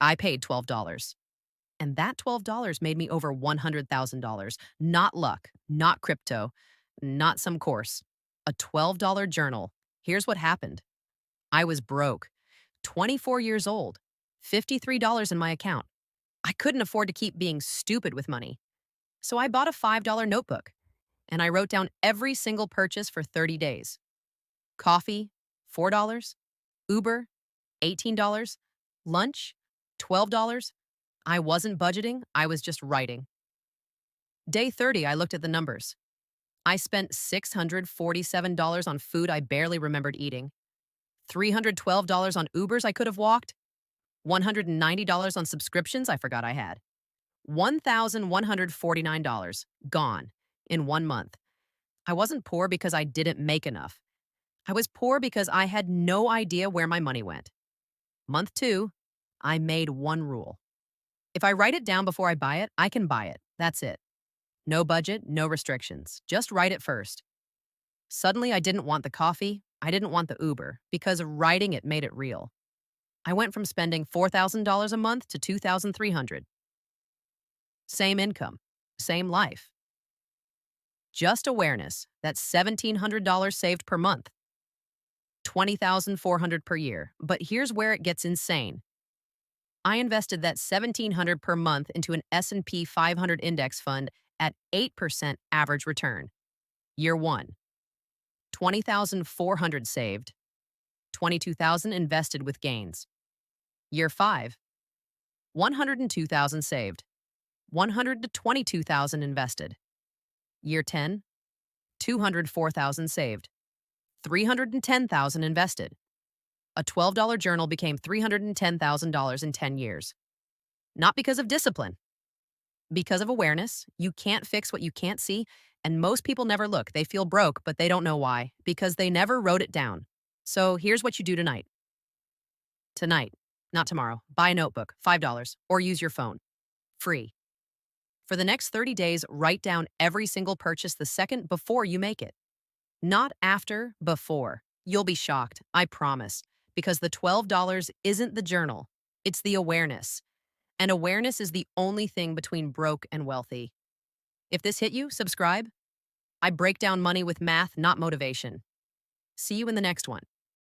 I paid $12. And that $12 made me over $100,000. Not luck, not crypto, not some course. A $12 journal. Here's what happened. I was broke, 24 years old, $53 in my account. I couldn't afford to keep being stupid with money. So I bought a $5 notebook and I wrote down every single purchase for 30 days. Coffee, $4. Uber, $18. Lunch, $12. I wasn't budgeting, I was just writing. Day 30, I looked at the numbers. I spent $647 on food I barely remembered eating, $312 on Ubers I could have walked, $190 on subscriptions I forgot I had, $1,149 gone in 1 month. I wasn't poor because I didn't make enough. I was poor because I had no idea where my money went. Month 2, I made one rule. If I write it down before I buy it, I can buy it. That's it. No budget, no restrictions. Just write it first. Suddenly, I didn't want the coffee. I didn't want the Uber because writing it made it real. I went from spending $4,000 a month to $2,300. Same income, same life. Just awareness. That's $1,700 saved per month. $20,400 per year. But here's where it gets insane. I invested that $1,700 per month into an S&P 500 index fund at 8% average return. Year 1, $20,400 saved, $22,000 invested with gains. Year 5, $102,000 saved, $122,000 invested. Year 10, $204,000 saved, $310,000 invested. A $12 journal became $310,000 in 10 years. Not because of discipline, because of awareness. You can't fix what you can't see, and most people never look. They feel broke, but they don't know why, because they never wrote it down. So here's what you do tonight. Tonight, not tomorrow, buy a notebook, $5, or use your phone. Free. For the next 30 days, write down every single purchase the second before you make it. Not after, before. You'll be shocked, I promise. Because the $12 isn't the journal, it's the awareness. And awareness is the only thing between broke and wealthy. If this hit you, subscribe. I break down money with math, not motivation. See you in the next one.